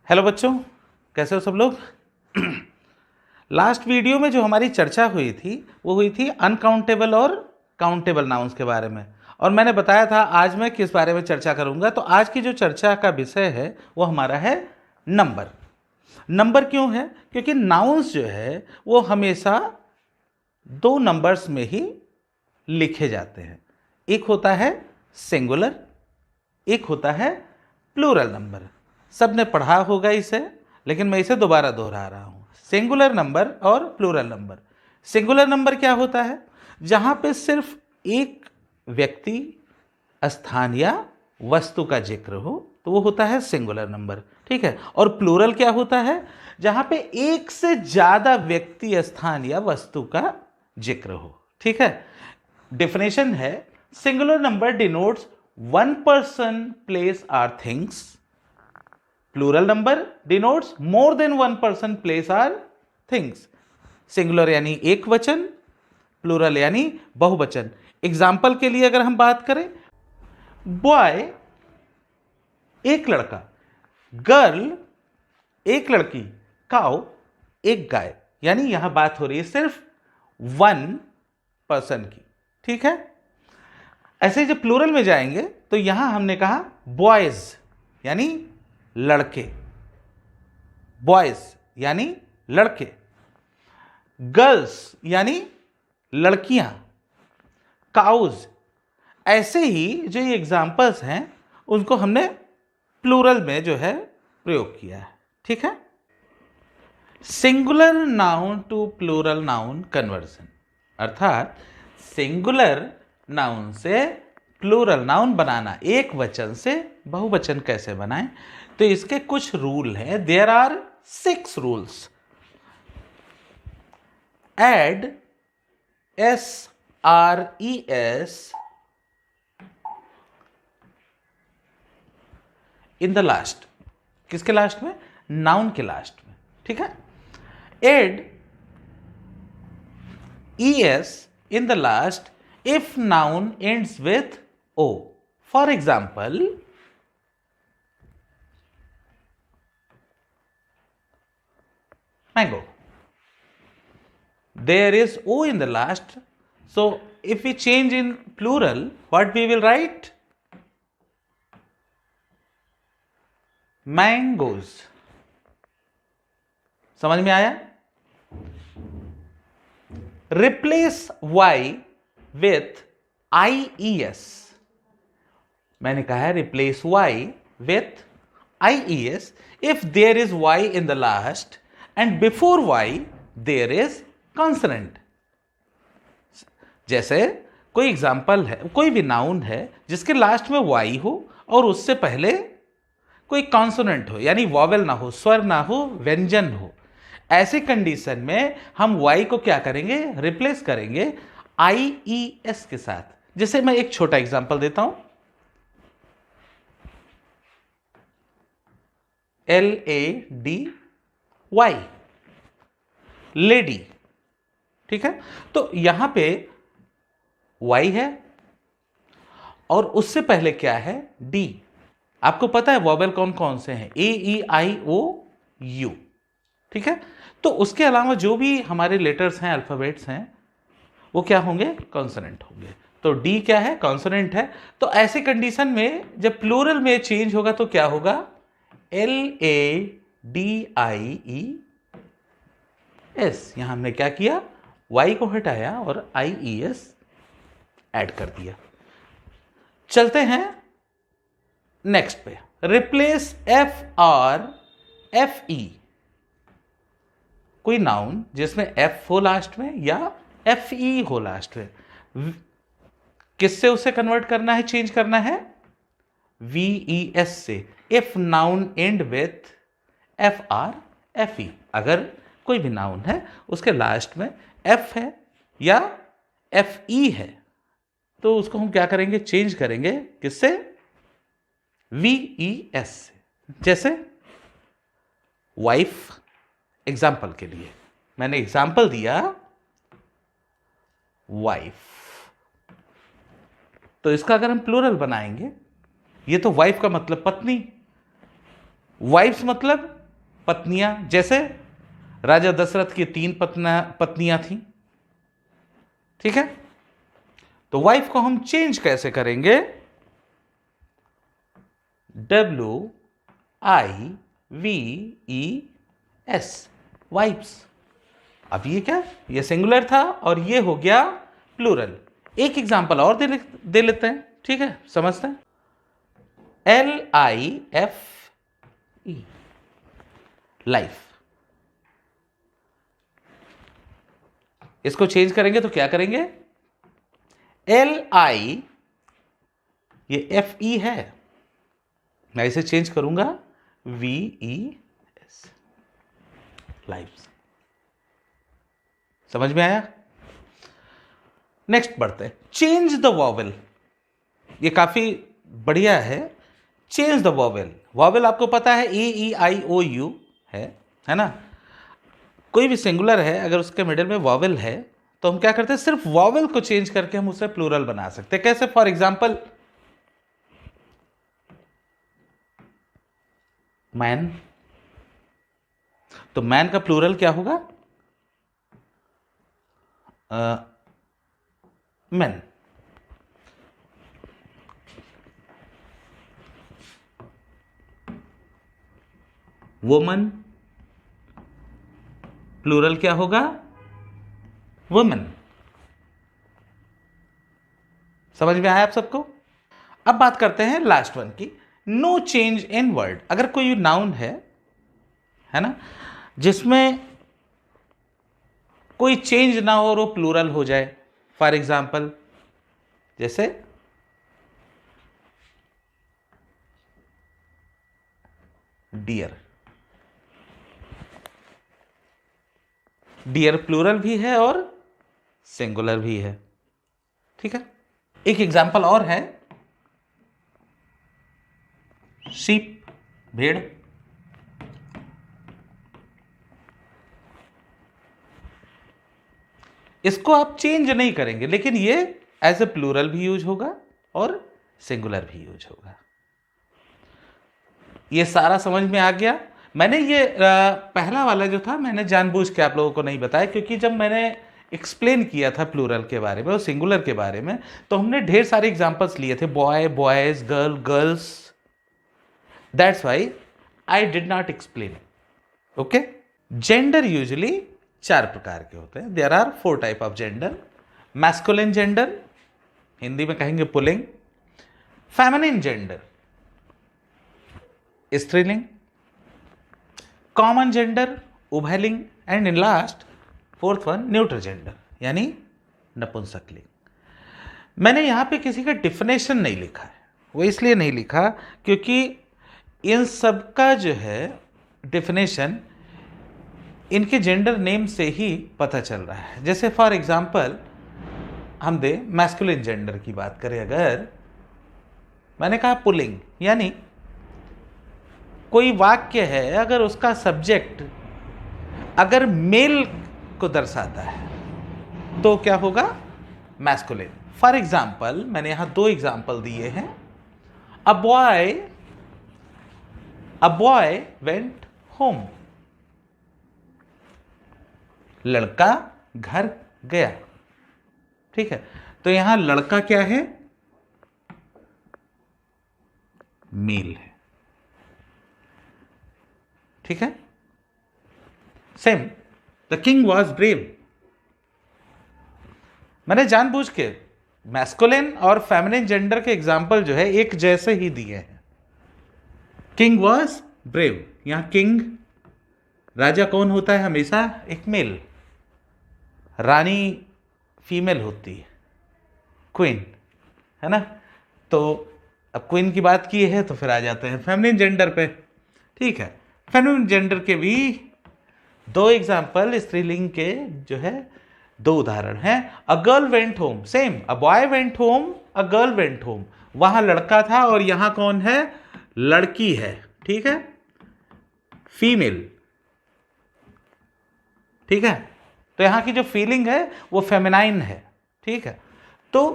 Hello बच्चों, कैसे हो सब लोग। लास्ट वीडियो में जो हमारी चर्चा हुई थी वो हुई थी अनकाउंटेबल और काउंटेबल नाउन्स के बारे में, और मैंने बताया था आज मैं किस बारे में चर्चा करूंगा। तो आज की जो चर्चा का विषय है वो हमारा है नंबर। नंबर क्यों है? क्योंकि नाउन्स जो है वो हमेशा दो नंबर्स में ही लिखे जाते हैं। एक होता है सिंगुलर, एक होता है प्लूरल नंबर। सबने पढ़ा होगा इसे, लेकिन मैं इसे दोबारा दोहरा रहा हूं। सिंगुलर नंबर और प्लूरल नंबर। सिंगुलर नंबर क्या होता है? जहां पे सिर्फ एक व्यक्ति, स्थान या वस्तु का जिक्र हो तो वो होता है सिंगुलर नंबर, ठीक है। और प्लूरल क्या होता है? जहां पे एक से ज्यादा व्यक्ति, स्थान या वस्तु का जिक्र हो, ठीक है। डेफिनेशन है, singular number denotes one person, place or things. Plural number denotes more than one person, place or things. Singular यानी एक वचन, प्लूरल यानी बहुवचन। एग्जाम्पल के लिए अगर हम बात करें, बॉय एक लड़का, गर्ल एक लड़की, काउ एक गाय। यानी यहां बात हो रही है सिर्फ वन पर्सन की, ठीक है। ऐसे ही जब प्लूरल में जाएंगे तो यहां हमने कहा बॉयज यानी लड़के, बॉयज यानी लड़के, गर्ल्स यानी लड़कियां, काउज। ऐसे ही जो ये एग्जाम्पल्स हैं उनको हमने प्लूरल में जो है प्रयोग किया है, ठीक है। Singular noun to plural noun conversion, अर्थात सिंगुलर नाउन से प्लूरल नाउन बनाना, एक वचन से बहुवचन कैसे बनाएं, तो इसके कुछ रूल हैं। There are 6 rules. Add SRES in the last. किसके लास्ट में? नाउन के लास्ट में, ठीक है। Add ES in the last if noun ends with O. For example, mango. There is O in the last. So if we change in plural, what we will write? Mangoes. समझ में आया? Replace Y with IES. मैंने कहा है replace Y with IES if there is Y in the last and before Y there is consonant. जैसे कोई example है, कोई भी नाउन है जिसके लास्ट में Y हो और उससे पहले कोई कॉन्सोनेंट हो, यानी वॉवेल ना हो, स्वर ना हो, व्यंजन हो। ऐसे कंडीशन में हम Y को क्या करेंगे? रिप्लेस करेंगे IES के साथ। जैसे मैं एक छोटा एग्जांपल देता हूं, LADY, लेडी, ठीक है। तो यहां पे Y है और उससे पहले क्या है? D। आपको पता है वॉवेल कौन कौन से हैं? AEIOU, ठीक है। तो उसके अलावा जो भी हमारे लेटर्स हैं, अल्फाबेट्स हैं, वो क्या होंगे? कॉन्सोनेंट होंगे। तो डी क्या है? कॉन्सोनेंट है। तो ऐसे कंडीशन में जब प्लूरल में चेंज होगा तो क्या होगा? LADIES। यहां हमने क्या किया? Y को हटाया और IES ऐड कर दिया। चलते हैं नेक्स्ट पे। Replace FR FE। कोई नाउन जिसमें F हो लास्ट में या FE हो लास्ट में, किससे उसे कन्वर्ट करना है, चेंज करना है? VES से। If noun and with FR FE। अगर कोई भी नाउन है उसके लास्ट में F है या FE है तो उसको हम क्या करेंगे? चेंज करेंगे। किससे? VES से। जैसे वाइफ, एग्जाम्पल के लिए मैंने एग्जाम्पल दिया वाइफ, तो इसका अगर हम प्लूरल बनाएंगे, ये तो वाइफ का मतलब पत्नी, वाइफ्स मतलब पत्नियां, जैसे राजा दशरथ की 3 पत्नियां थीं। ठीक है, तो वाइफ को हम चेंज कैसे करेंगे? WIVES, wives. अब ये क्या, ये सिंगुलर था और ये हो गया प्लूरल। एक एग्जांपल और दे लेते हैं, ठीक है, समझते हैं। LIFE, life. इसको चेंज करेंगे तो क्या करेंगे? LI, ये FE है, मैं इसे चेंज करूंगा VES, लाइफ। समझ में आया? नेक्स्ट बढ़ते हैं, चेंज द वॉवेल। ये काफी बढ़िया है। चेंज द वॉवेल, वॉवेल आपको पता है AEIOU है ना। कोई भी सिंगुलर है, अगर उसके मिडिल में वॉवेल है तो हम क्या करते हैं, सिर्फ वॉवेल को चेंज करके हम उसे प्लूरल बना सकते हैं। कैसे? फॉर एग्जाम्पल, मैन, तो मैन का प्लूरल क्या होगा? मैन। वुमन, प्लूरल क्या होगा? वुमन। समझ में आया आप सबको? अब बात करते हैं लास्ट वन की, नो चेंज इन वर्ड। अगर कोई नाउन है ना, जिसमें कोई चेंज ना हो और वो प्लूरल हो जाए। फॉर एग्जाम्पल, जैसे डियर, डियर प्लूरल भी है और सिंगुलर भी है। ठीक है, एक एग्जाम्पल और है, शीप, भेड़। इसको आप चेंज नहीं करेंगे, लेकिन ये एज ए प्लूरल भी यूज होगा और सिंगुलर भी यूज होगा। ये सारा समझ में आ गया? मैंने ये पहला वाला जो था, मैंने जानबूझ के आप लोगों को नहीं बताया, क्योंकि जब मैंने एक्सप्लेन किया था प्लूरल के बारे में और सिंगुलर के बारे में, तो हमने ढेर सारे एग्जांपल्स लिए थे, boy, boys, girl, girls. That's why I did not explain. Okay. Gender usually 4 प्रकार के होते हैं। There are 4 type of gender. Masculine gender, Hindi में कहेंगे पुल्लिंग। फेमिनिन जेंडर, स्त्रीलिंग। कॉमन जेंडर, उभयलिंग। And in last 4th one, neutral gender, यानी नपुंसकलिंग। मैंने यहां पे किसी का डिफिनेशन नहीं लिखा है। वो इसलिए नहीं लिखा क्योंकि इन सब का जो है डिफिनेशन इनके जेंडर नेम से ही पता चल रहा है। जैसे फॉर एग्जांपल हम दे मैस्कुलिन जेंडर की बात करें, अगर मैंने कहा पुल्लिंग, यानी कोई वाक्य है, अगर उसका सब्जेक्ट अगर मेल को दर्शाता है तो क्या होगा? मैस्कुलिन। फॉर एग्जाम्पल, मैंने यहां 2 एग्जाम्पल दिए हैं। अ बॉय वेंट होम, लड़का घर गया। ठीक है, तो यहां लड़का क्या है? मेल है। ठीक है, same, the king was brave. मैंने जानबूझ के मैस्कुलिन और फेमिनिन जेंडर के एग्जाम्पल जो है एक जैसे ही दिए हैं। किंग वॉज ब्रेव, यहां किंग, राजा कौन होता है? हमेशा एक मेल। रानी फीमेल होती है, क्वीन, है ना। तो अब क्वीन की बात की है तो फिर आ जाते हैं फेमिनिन जेंडर पे। ठीक है, फेमिनिन जेंडर के भी 2 एग्जाम्पल, स्त्रीलिंग के जो है 2 उदाहरण हैं। A girl went home, same, a boy went home, a girl went home. वहां लड़का था और यहां कौन है? लड़की है। ठीक है, फीमेल। ठीक है, तो यहां की जो फीलिंग है वो फेमिनाइन है। ठीक है, तो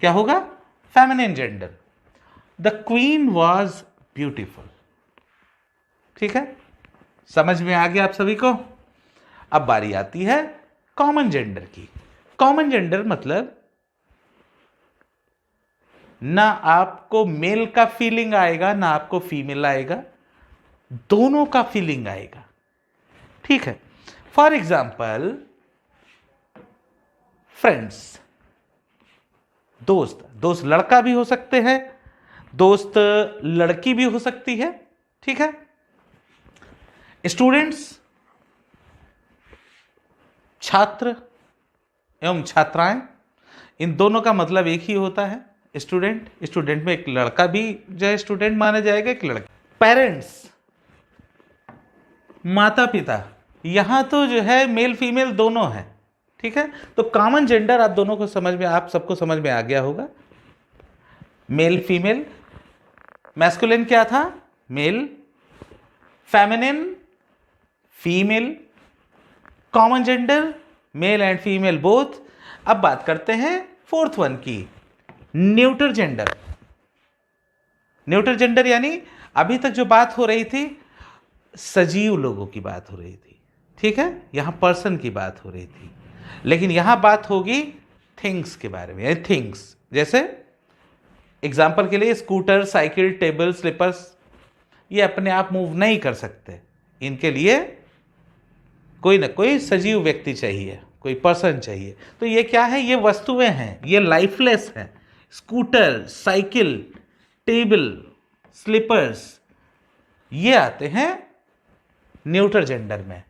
क्या होगा? Feminine gender. The queen was beautiful, ठीक है, समझ में आ गया आप सभी को। अब बारी आती है कॉमन जेंडर की। कॉमन जेंडर मतलब ना आपको मेल का फीलिंग आएगा ना आपको फीमेल आएगा, दोनों का फीलिंग आएगा। ठीक है, फॉर एग्जाम्पल फ्रेंड्स, दोस्त, दोस्त लड़का भी हो सकते हैं, दोस्त लड़की भी हो सकती है। ठीक है, स्टूडेंट्स, छात्र एवं छात्राएं, इन दोनों का मतलब एक ही होता है, स्टूडेंट। स्टूडेंट में एक लड़का भी जो है स्टूडेंट माना जाएगा, एक लड़की। पेरेंट्स, माता पिता, यहां तो जो है मेल फीमेल दोनों है। ठीक है, तो कॉमन जेंडर आप दोनों को समझ में, आप सबको समझ में आ गया होगा। मेल फीमेल, मैस्कुलिन क्या था? Male, feminine female, common gender male and female both. अब बात करते हैं फोर्थ वन की, न्यूटर जेंडर। न्यूटर जेंडर यानी अभी तक जो बात हो रही थी सजीव लोगों की बात हो रही थी, ठीक है, यहां पर्सन की बात हो रही थी, लेकिन यहां बात होगी थिंग्स के बारे में, यानी थिंग्स। जैसे एग्जाम्पल के लिए स्कूटर, साइकिल, टेबल, स्लीपर्स, ये अपने आप मूव नहीं कर सकते, इनके लिए कोई ना कोई सजीव व्यक्ति चाहिए, कोई पर्सन चाहिए। तो ये क्या है? ये वस्तुएं हैं, ये लाइफलेस हैं। स्कूटर, साइकिल, टेबल, स्लीपर्स, ये आते हैं न्यूटर जेंडर में।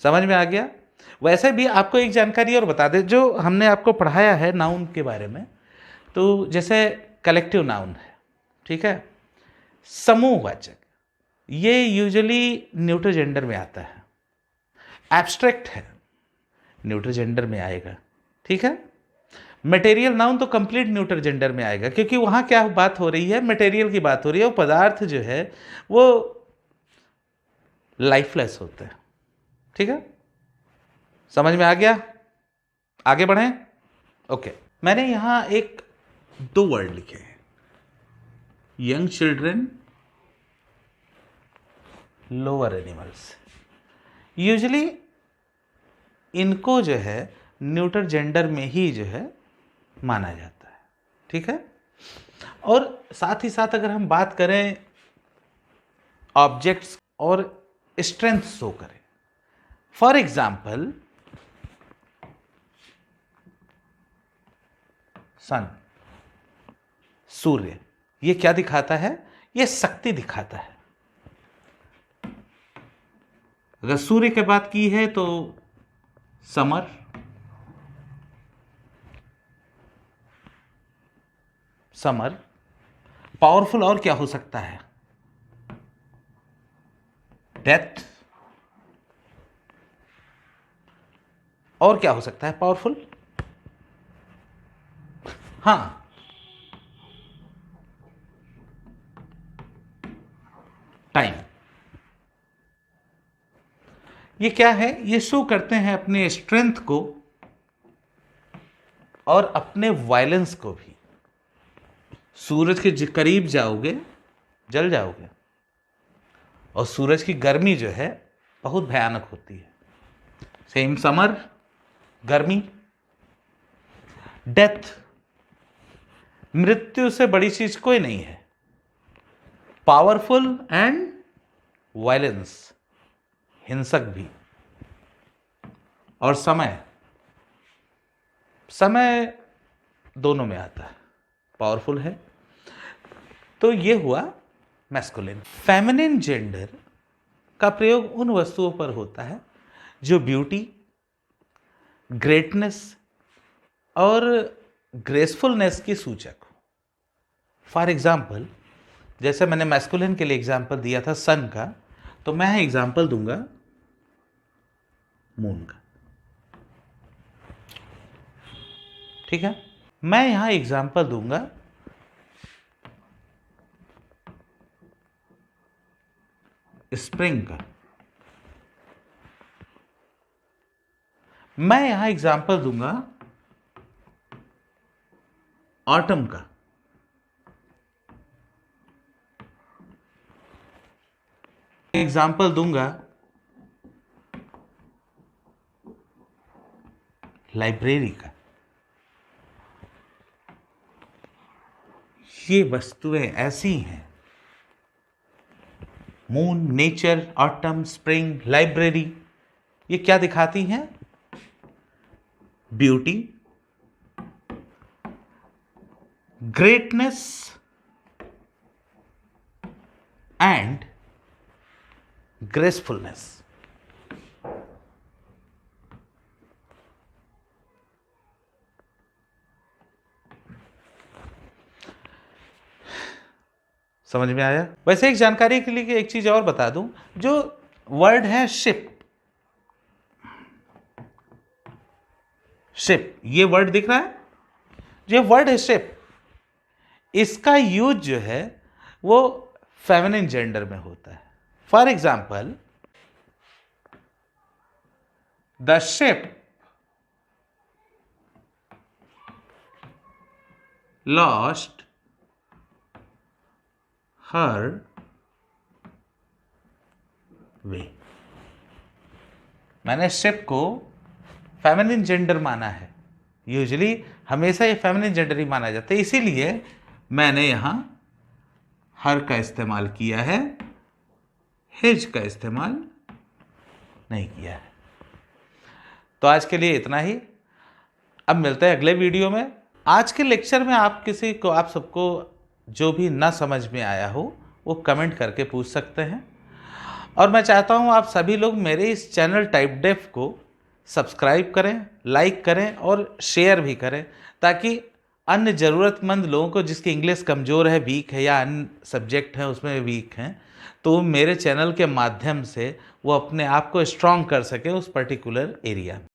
समझ में आ गया? वैसे भी आपको एक जानकारी और बता दें, जो हमने आपको पढ़ाया है नाउन के बारे में, तो जैसे कलेक्टिव नाउन है, ठीक है, समूहवाचक, ये यूजुअली न्यूटर जेंडर में आता है। एब्स्ट्रैक्ट है, न्यूटर जेंडर में आएगा। ठीक है, मटेरियल नाउन तो कंप्लीट न्यूटर जेंडर में आएगा, क्योंकि वहां क्या बात हो रही है? मटेरियल की बात हो रही है, वो पदार्थ जो है वो लाइफलेस होते हैं। ठीक है, समझ में आ गया? आगे बढ़ें। ओके, मैंने यहां एक दो वर्ड लिखे हैं, young children, lower animals. Usually इनको जो है न्यूटर जेंडर में ही जो है माना जाता है। ठीक है, और साथ ही साथ अगर हम बात करें ऑब्जेक्ट्स और स्ट्रेंथ शो करें, फॉर एग्जाम्पल सन, सूर्य, ये क्या दिखाता है? ये शक्ति दिखाता है। अगर सूर्य की बात की है तो समर, समर पावरफुल। और क्या हो सकता है? डेथ। और क्या हो सकता है पावरफुल? हां, टाइम। ये क्या है? ये शो करते हैं अपने स्ट्रेंथ को और अपने वायलेंस को भी। सूरज के करीब जाओगे जल जाओगे, और सूरज की गर्मी जो है बहुत भयानक होती है। सेम समर, गर्मी। डेथ, मृत्यु से बड़ी चीज कोई नहीं है। पावरफुल एंड वायलेंस, हिंसक भी। और समय, समय दोनों में आता है, पावरफुल है। तो ये हुआ मैस्कुलिन। फेमिनिन जेंडर का प्रयोग उन वस्तुओं पर होता है जो ब्यूटी, ग्रेटनेस और ग्रेसफुलनेस की सूचक हो। फॉर एग्जाम्पल, जैसे मैंने मैस्कुलिन के लिए एग्जाम्पल दिया था सन का, तो मैं एग्जाम्पल दूंगा मून का। ठीक है, मैं यहां एग्जाम्पल दूंगा स्प्रिंग का। मैं यहां एग्जाम्पल दूंगा ऑटम का। एग्जाम्पल दूंगा लाइब्रेरी का। ये वस्तुएं ऐसी हैं, moon, nature, autumn, spring, library, ये क्या दिखाती हैं? Beauty, greatness and gracefulness. समझ में आया? वैसे एक जानकारी के लिए एक चीज और बता दूं, जो वर्ड है शिप, शिप, ये वर्ड दिख रहा है, जो वर्ड है शिप, इसका यूज जो है वो फेमिनिन जेंडर में होता है। For example, the ship lost her way. मैंने शिप को फेमिनिन जेंडर माना है, यूजुअली हमेशा ये फेमिनिन जेंडर ही माना जाता है, इसीलिए मैंने यहां हर का इस्तेमाल किया है, हिज का इस्तेमाल नहीं किया है। तो आज के लिए इतना ही, अब मिलते हैं अगले वीडियो में। आज के लेक्चर में आप सबको जो भी ना समझ में आया हो वो कमेंट करके पूछ सकते हैं, और मैं चाहता हूं आप सभी लोग मेरे इस चैनल टाइप डेफ को सब्सक्राइब करें, लाइक करें और शेयर भी करें, ताकि अन्य ज़रूरतमंद लोगों को, जिसकी इंग्लिश कमज़ोर है, वीक है, या अन्य सब्जेक्ट हैं उसमें वीक हैं, तो मेरे चैनल के माध्यम से वो अपने आप को स्ट्रॉन्ग कर सके उस पर्टिकुलर एरिया में।